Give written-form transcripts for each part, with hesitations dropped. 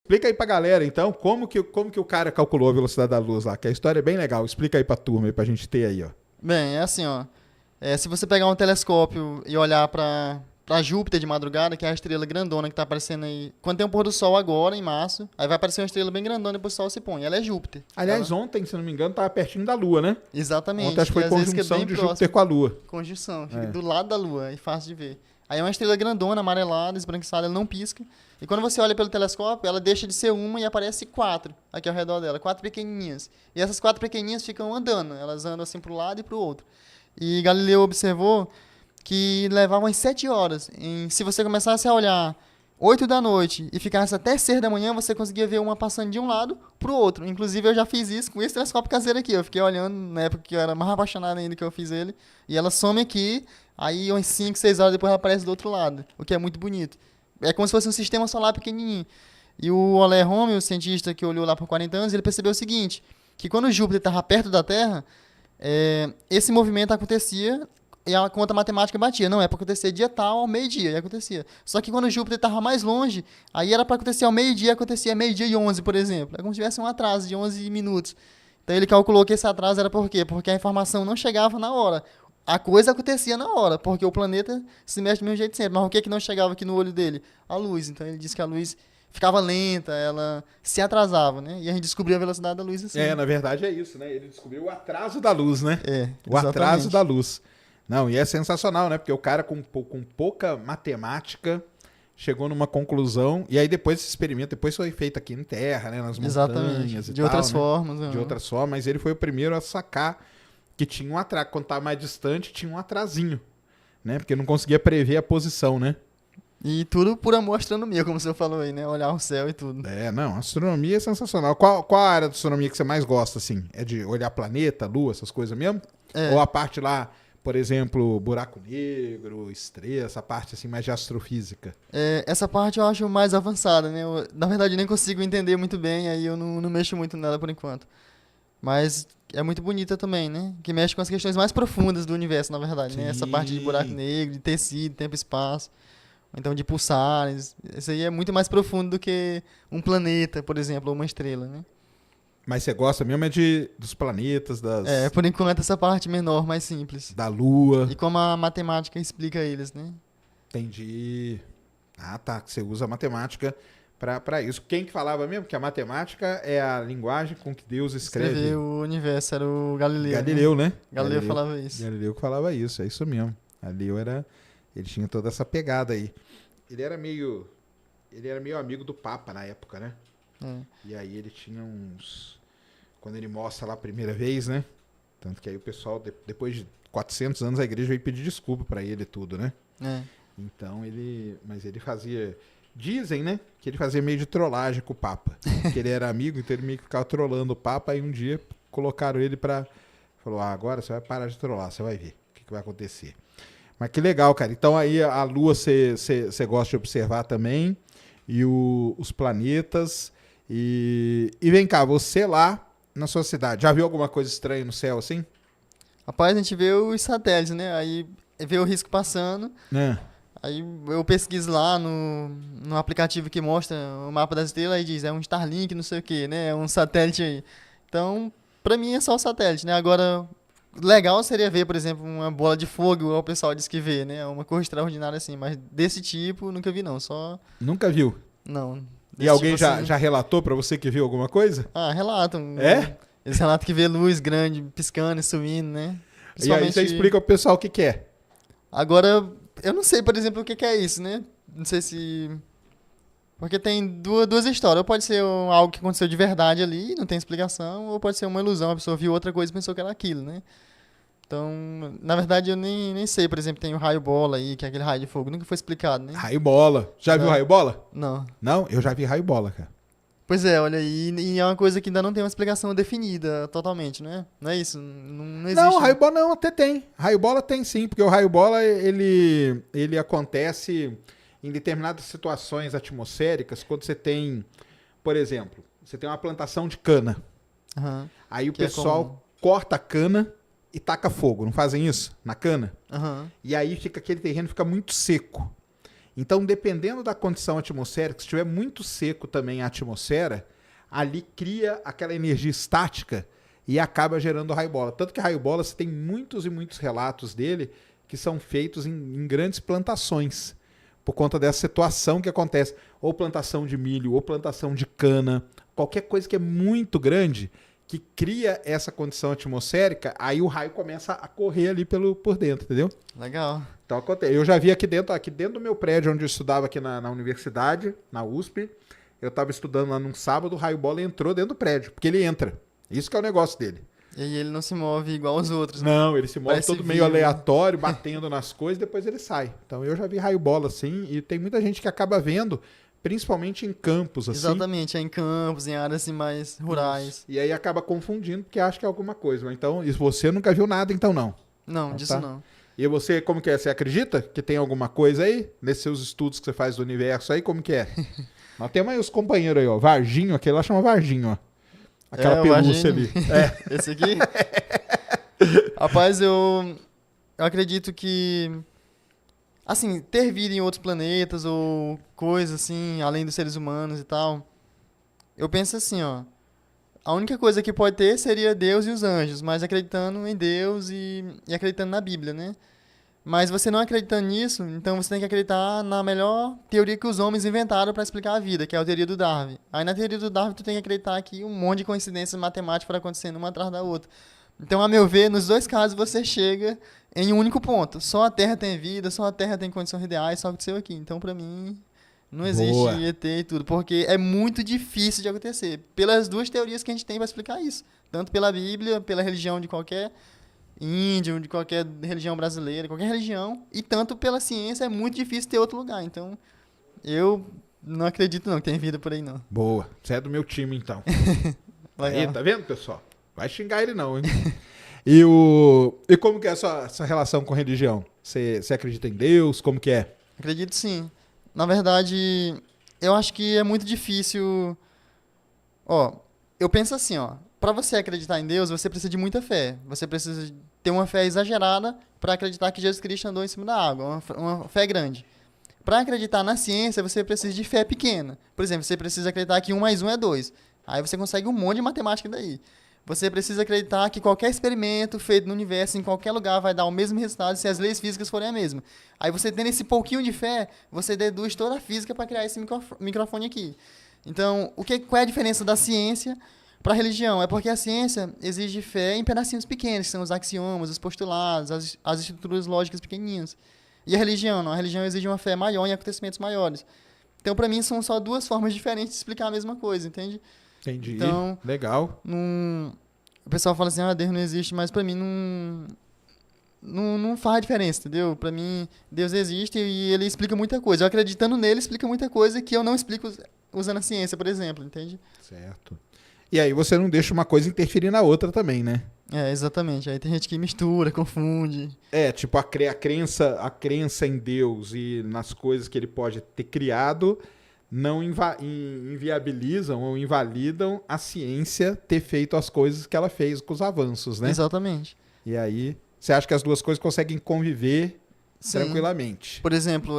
Explica aí pra galera, então, como que o cara calculou a velocidade da luz lá, que a história é bem legal. Explica aí pra turma, aí, pra gente ter aí, ó. Bem, é assim, ó. Se você pegar um telescópio e olhar pra Júpiter de madrugada, que é a estrela grandona que tá aparecendo aí. Quando tem um pôr do sol agora, em março, aí vai aparecer uma estrela bem grandona e depois o sol se põe. Ela é Júpiter. Aliás, ontem, se não me engano, tava pertinho da Lua, né? Exatamente. Ontem acho que foi conjunção de Júpiter com a Lua. Conjunção, fica do lado da Lua, é fácil de ver. Aí é uma estrela grandona, amarelada, esbranquiçada, ela não pisca. E quando você olha pelo telescópio, ela deixa de ser uma e aparece 4 aqui ao redor dela, 4 pequenininhas. E essas 4 pequenininhas ficam andando, elas andam assim pro lado e pro outro. E Galileu observou que levava umas 7 horas. Se você começasse a olhar 8 da noite e ficasse até 6 da manhã, você conseguia ver uma passando de um lado pro outro. Inclusive, eu já fiz isso com esse telescópio caseiro aqui. Eu fiquei olhando na época que eu era mais apaixonado ainda que eu fiz ele. E ela some aqui, aí umas 5, 6 horas depois ela aparece do outro lado, o que é muito bonito. É como se fosse um sistema solar pequenininho. E o Euler Romme, o cientista que olhou lá por 40 anos, ele percebeu o seguinte, que quando Júpiter estava perto da Terra, esse movimento acontecia e a conta matemática batia. Não, é para acontecer dia tal ao meio-dia, e acontecia. Só que quando Júpiter estava mais longe, aí era para acontecer ao meio-dia, acontecia meio-dia e 11, por exemplo. É como se tivesse um atraso de 11 minutos. Então ele calculou que esse atraso era por quê? Porque a informação não chegava na hora. A coisa acontecia na hora, porque o planeta se mexe do mesmo jeito sempre. Mas o que não chegava aqui no olho dele? A luz. Então ele disse que a luz ficava lenta, ela se atrasava, né? E a gente descobriu a velocidade da luz assim. Na verdade é isso, né? Ele descobriu o atraso da luz, né? O exatamente. atraso da luz. Não, e é sensacional, né? Porque o cara com pouca matemática chegou numa conclusão, e aí depois esse experimento, depois foi feito aqui em Terra, né? Nas montanhas e de tal, outras né? formas. De outras formas, mas ele foi o primeiro a sacar que tinha um atraso. Quando estava mais distante, tinha um atrasinho, né? Porque não conseguia prever a posição, né? E tudo por amor à astronomia, como você falou aí, né? Olhar o céu e tudo. Não, astronomia é sensacional. Qual a área da astronomia que você mais gosta, assim? É de olhar planeta, lua, essas coisas mesmo? Ou a parte lá, por exemplo, buraco negro, estrela, essa parte assim mais de astrofísica? Essa parte eu acho mais avançada, né? Na verdade, nem consigo entender muito bem, aí eu não mexo muito nela por enquanto. Mas é muito bonita também, né? Que mexe com as questões mais profundas do universo, na verdade, né? Essa parte de buraco negro, de tecido, tempo e espaço. Ou então de pulsares. Isso aí é muito mais profundo do que um planeta, por exemplo, ou uma estrela, né? Mas você gosta mesmo dos planetas, por enquanto essa parte menor, mais simples. Da Lua. E como a matemática explica eles, né? Entendi. Ah, tá. Você usa a matemática para isso. Quem que falava mesmo? Que a matemática é a linguagem com que Deus escreve. Escreveu o universo, era o Galileu. Galileu, né? Galileu falava isso. Galileu que falava isso, é isso mesmo. Galileu ele tinha toda essa pegada aí. Ele era meio amigo do Papa na época, né? E aí ele tinha uns... Quando ele mostra lá a primeira vez, né? Tanto que aí o pessoal, depois de 400 anos, a igreja veio pedir desculpa para ele e tudo, né? Então mas ele fazia... Dizem, né? Que ele fazia meio de trollagem com o Papa. Que ele era amigo, então ele meio que ficava trollando o Papa. Aí um dia colocaram ele pra... Falou, agora você vai parar de trollar, você vai ver o que vai acontecer. Mas que legal, cara. Então aí a Lua você gosta de observar também. E os planetas. E vem cá, você lá na sua cidade, já viu alguma coisa estranha no céu assim? Rapaz, a gente vê os satélites, né? Aí vê o risco passando. Aí eu pesquiso lá no aplicativo que mostra o mapa das estrelas e diz, é um Starlink, não sei o que, né? É um satélite aí. Então, pra mim é só o satélite, né? Agora, legal seria ver, por exemplo, uma bola de fogo, igual o pessoal diz que vê, né? Uma coisa extraordinária assim, mas desse tipo nunca vi não, só... Nunca viu? Não. E alguém tipo assim... já relatou pra você que viu alguma coisa? Relatam. Eles relatam que vê luz grande piscando e sumindo, né? E aí você explica pro pessoal o que é. Agora, eu não sei, por exemplo, o que é isso, né? Não sei se... Porque tem duas histórias. Ou pode ser algo que aconteceu de verdade ali, não tem explicação, ou pode ser uma ilusão, a pessoa viu outra coisa e pensou que era aquilo, né? Então, na verdade, eu nem sei. Por exemplo, tem o raio-bola aí, que é aquele raio de fogo. Nunca foi explicado, né? Raio-bola. Já viu raio-bola? Não. Não? Eu já vi raio-bola, cara. Pois é, olha aí. E é uma coisa que ainda não tem uma explicação definida totalmente, né? Não é isso? Não existe. Não, raio-bola não, até tem. Raio-bola tem sim, porque o raio-bola, ele acontece em determinadas situações atmosféricas, quando você tem, por exemplo, você tem uma plantação de cana. Aí o pessoal corta a cana e taca fogo, não fazem isso na cana? E aí aquele terreno fica muito seco. Então, dependendo da condição atmosférica, se estiver muito seco também a atmosfera, ali cria aquela energia estática e acaba gerando raio bola. Tanto que raio bola, você tem muitos e muitos relatos dele que são feitos em grandes plantações, por conta dessa situação que acontece. Ou plantação de milho, ou plantação de cana, qualquer coisa que é muito grande, que cria essa condição atmosférica, aí o raio começa a correr ali por dentro, entendeu? Legal. Então acontece. Eu já vi aqui dentro do meu prédio, onde eu estudava aqui na universidade, na USP, eu estava estudando lá num sábado, o raio bola entrou dentro do prédio, porque ele entra. Isso que é o negócio dele. E aí ele não se move igual os outros, né? Não, ele se move Parece todo meio vivo, né? aleatório, batendo nas coisas, depois ele sai. Então eu já vi raio bola assim, e tem muita gente que acaba vendo, principalmente em campos, assim. Exatamente, é em campos, em áreas assim, mais rurais. E aí acaba confundindo, porque acha que é alguma coisa. Então, e você nunca viu nada, então não. Não, Então, disso tá. não. E você, como que é? Você acredita que tem alguma coisa aí? Nesses seus estudos que você faz do universo aí, como que é? Nós temos aí os companheiros aí, ó. Varginho, aquele lá chama Varginho, ó. Aquela o pelúcia Varginho. ali. É. Esse aqui? Rapaz, eu acredito que, assim, ter vida em outros planetas ou coisas assim, além dos seres humanos e tal, eu penso assim, ó. A única coisa que pode ter seria Deus e os anjos, mas acreditando em Deus e acreditando na Bíblia, né? Mas você não acreditando nisso, então você tem que acreditar na melhor teoria que os homens inventaram para explicar a vida, que é a teoria do Darwin. Aí na teoria do Darwin tu tem que acreditar que um monte de coincidências matemáticas foram acontecendo uma atrás da outra. Então, a meu ver, nos dois casos você chega em um único ponto. Só a Terra tem vida, só a Terra tem condições ideais, só aconteceu aqui. Então, para mim, não existe Boa. ET e tudo, porque é muito difícil de acontecer. Pelas duas teorias que a gente tem para explicar isso. Tanto pela Bíblia, pela religião de qualquer índio, de qualquer religião brasileira, qualquer religião, e tanto pela ciência é muito difícil ter outro lugar. Então, eu não acredito não que tem vida por aí não. Boa. Você é do meu time, então. Legal. Aí, tá vendo, pessoal? Vai xingar ele não, hein? E como que é essa relação com religião? Você acredita em Deus? Como que é? Acredito sim. Na verdade, eu acho que é muito difícil. Ó, eu penso assim, ó. Pra você acreditar em Deus, você precisa de muita fé. Você precisa ter uma fé exagerada para acreditar que Jesus Cristo andou em cima da água. Uma fé grande. Para acreditar na ciência, você precisa de fé pequena. Por exemplo, você precisa acreditar que 1 mais 1 é 2. Aí você consegue um monte de matemática daí. Você precisa acreditar que qualquer experimento feito no universo, em qualquer lugar, vai dar o mesmo resultado se as leis físicas forem a mesma. Aí você tendo esse pouquinho de fé, você deduz toda a física para criar esse microfone aqui. Então, qual é a diferença da ciência para a religião? É porque a ciência exige fé em pedacinhos pequenos, que são os axiomas, os postulados, as estruturas lógicas pequenininhas. E a religião, não. A religião exige uma fé maior em acontecimentos maiores. Então, para mim, são só duas formas diferentes de explicar a mesma coisa, entende? Entendi. Então, legal. O pessoal fala assim, Deus não existe, mas pra mim não faz diferença, entendeu? Pra mim, Deus existe e ele explica muita coisa. Eu acreditando nele, explica muita coisa que eu não explico usando a ciência, por exemplo, entende? Certo. E aí você não deixa uma coisa interferir na outra também, né? É, exatamente. Aí tem gente que mistura, confunde. É, tipo, a crença em Deus e nas coisas que ele pode ter criado não inviabilizam ou invalidam a ciência ter feito as coisas que ela fez com os avanços, né? Exatamente. E aí, você acha que as duas coisas conseguem conviver Sim. tranquilamente? Por exemplo,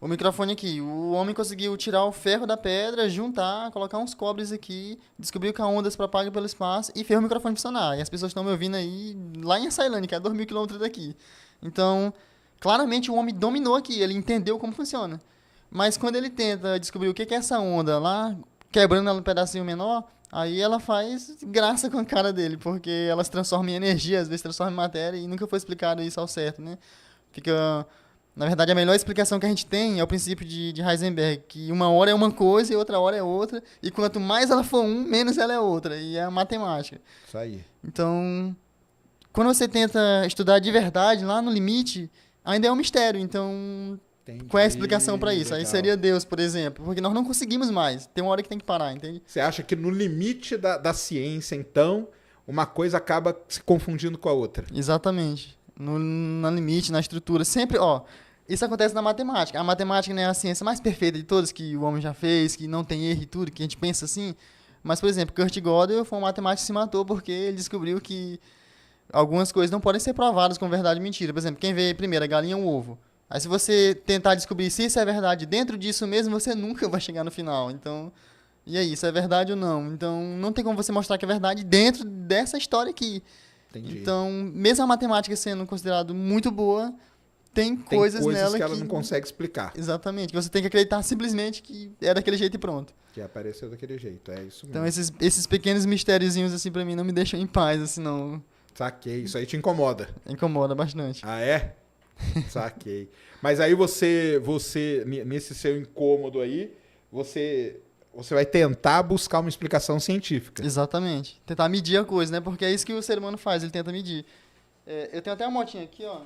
o microfone aqui. O homem conseguiu tirar o ferro da pedra, juntar, colocar uns cobres aqui, descobriu que a onda se propaga pelo espaço e fez o microfone funcionar. E as pessoas estão me ouvindo aí lá em Açailândia, que é a 2.000 km daqui. Então, claramente o homem dominou aqui, ele entendeu como funciona. Mas quando ele tenta descobrir o que é essa onda lá, quebrando ela um pedacinho menor, aí ela faz graça com a cara dele, porque ela se transforma em energia, às vezes transforma em matéria, e nunca foi explicado isso ao certo, né? Na verdade, a melhor explicação que a gente tem é o princípio de Heisenberg, que uma hora é uma coisa e outra hora é outra, e quanto mais ela for menos ela é outra, e é a matemática. Isso aí. Então, quando você tenta estudar de verdade, lá no limite, ainda é um mistério, então... Entendi. Qual é a explicação para isso? Legal. Aí seria Deus, por exemplo. Porque nós não conseguimos mais. Tem uma hora que tem que parar, entende? Você acha que no limite da ciência, então, uma coisa acaba se confundindo com a outra? Exatamente. No limite, na estrutura. Sempre, isso acontece na matemática. A matemática não é a ciência mais perfeita de todas que o homem já fez, que não tem erro e tudo, que a gente pensa assim. Mas, por exemplo, Kurt Gödel foi um matemático que se matou porque ele descobriu que algumas coisas não podem ser provadas com verdade e mentira. Por exemplo, quem veio primeiro, a galinha ou o ovo? Aí se você tentar descobrir se isso é verdade dentro disso mesmo, você nunca vai chegar no final. Então, e aí, isso é verdade ou não? Então, não tem como você mostrar que é verdade dentro dessa história aqui. Entendi. Então, mesmo a matemática sendo considerada muito boa, tem coisas nela que ela não consegue explicar. Exatamente, que você tem que acreditar simplesmente que é daquele jeito e pronto. Que apareceu daquele jeito, é isso mesmo. Então, esses pequenos mistériozinhos, assim, pra mim, não me deixam em paz, assim, não. Saquei, isso aí te incomoda. Incomoda bastante. Ah, é? Saquei. Mas aí você, nesse seu incômodo aí, você vai tentar buscar uma explicação científica. Exatamente. Tentar medir a coisa, né? Porque é isso que o ser humano faz, ele tenta medir. Eu tenho até uma motinha aqui, ó.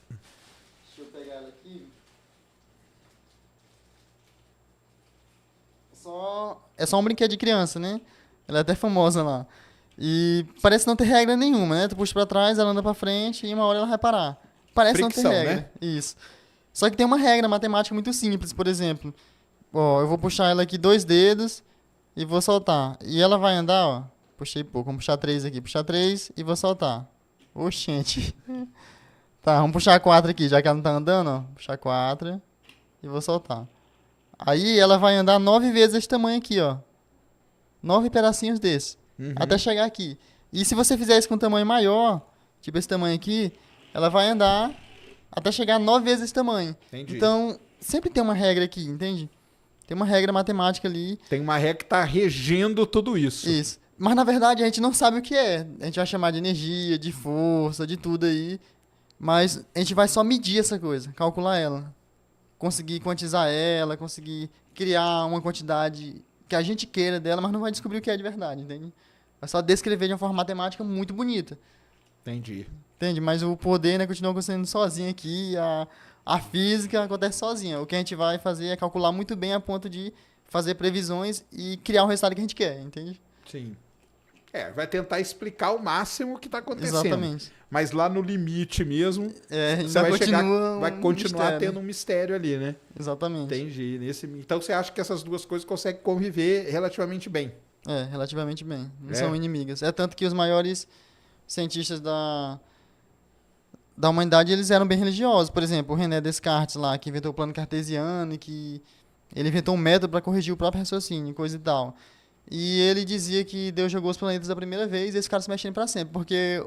Deixa eu pegar ela aqui. É só um brinquedo de criança, né? Ela é até famosa lá. E parece não ter regra nenhuma, né? Tu puxa pra trás, ela anda pra frente e uma hora ela vai parar. Parece Fricção, não ter regra. né? Isso. Só que tem uma regra matemática muito simples, por exemplo. Ó, eu vou puxar ela aqui 2 dedos e vou soltar. E ela vai andar, ó. Puxei pouco, vamos puxar 3 aqui. Puxar 3 e vou soltar. Oxente. Tá, vamos puxar 4 aqui, já que ela não tá andando, ó. Puxar 4 e vou soltar. Aí ela vai andar 9 vezes esse tamanho aqui, ó. 9 pedacinhos desse. Até chegar aqui. E se você fizer isso com um tamanho maior, tipo esse tamanho aqui, ela vai andar até chegar 9 vezes esse tamanho. Entendi. Então, sempre tem uma regra aqui, entende? Tem uma regra matemática ali. Tem uma regra que tá regendo tudo isso. Isso. Mas, na verdade, a gente não sabe o que é. A gente vai chamar de energia, de força, de tudo aí. Mas a gente vai só medir essa coisa, calcular ela. Conseguir quantizar ela, conseguir criar uma quantidade que a gente queira dela, mas não vai descobrir o que é de verdade, entende? Vai só descrever de uma forma matemática muito bonita. Entendi. Entende? Mas o poder, né, continua acontecendo sozinho aqui, a física acontece sozinha. O que a gente vai fazer é calcular muito bem a ponto de fazer previsões e criar o resultado que a gente quer, entende? Sim. Vai tentar explicar o máximo o que está acontecendo. Exatamente. Mas lá no limite mesmo, você vai continuar tendo um mistério ali, né? Exatamente. Entendi. Então você acha que essas duas coisas conseguem conviver relativamente bem? Relativamente bem. Não são inimigas. É tanto que os maiores cientistas da humanidade, eles eram bem religiosos. Por exemplo, o René Descartes lá, que inventou o plano cartesiano e que ele inventou um método para corrigir o próprio raciocínio, coisa e tal. E ele dizia que Deus jogou os planetas da primeira vez e esse cara se mexendo para sempre, porque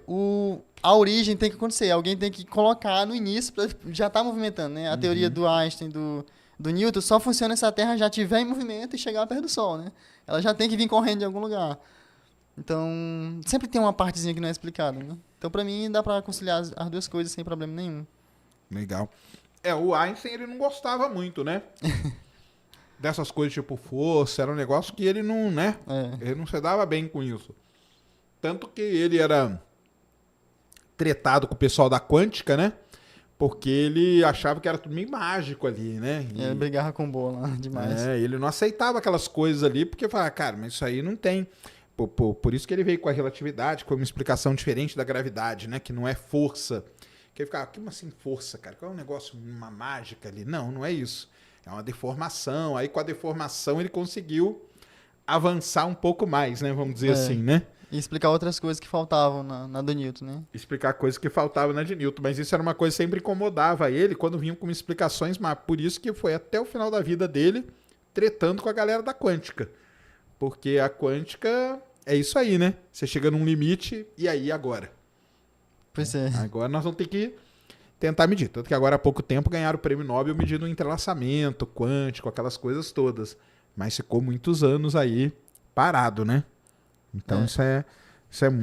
a origem tem que acontecer, alguém tem que colocar no início para já estar movimentando, né? A teoria do Einstein, do Newton, só funciona se a Terra já estiver em movimento e chegar perto do Sol, né? Ela já tem que vir correndo de algum lugar. Então, sempre tem uma partezinha que não é explicada, né? Então, para mim, dá para conciliar as duas coisas sem problema nenhum. Legal. O Einstein, ele não gostava muito, né? Dessas coisas tipo força, era um negócio que ele não, né? Ele não se dava bem com isso. Tanto que ele era tretado com o pessoal da quântica, né? Porque ele achava que era tudo meio mágico ali, né? Ele brigava com bola demais. Ele não aceitava aquelas coisas ali, porque falava, cara, mas isso aí não tem. Por isso que ele veio com a relatividade, com uma explicação diferente da gravidade, né? Que não é força. Que ele ficava, como assim força, cara? Qual é um negócio, uma mágica ali? Não é isso. É uma deformação. Aí com a deformação ele conseguiu avançar um pouco mais, né? Vamos dizer assim, né? E explicar outras coisas que faltavam na do Newton, né? Explicar coisas que faltavam na de Newton. Mas isso era uma coisa que sempre incomodava ele quando vinham com explicações, mas por isso que foi até o final da vida dele tretando com a galera da quântica. Porque a quântica é isso aí, né? Você chega num limite e aí agora? Pois é. Agora nós vamos ter que tentar medir. Tanto que agora há pouco tempo ganharam o prêmio Nobel medindo o entrelaçamento quântico, aquelas coisas todas. Mas ficou muitos anos aí parado, né? Então isso é muito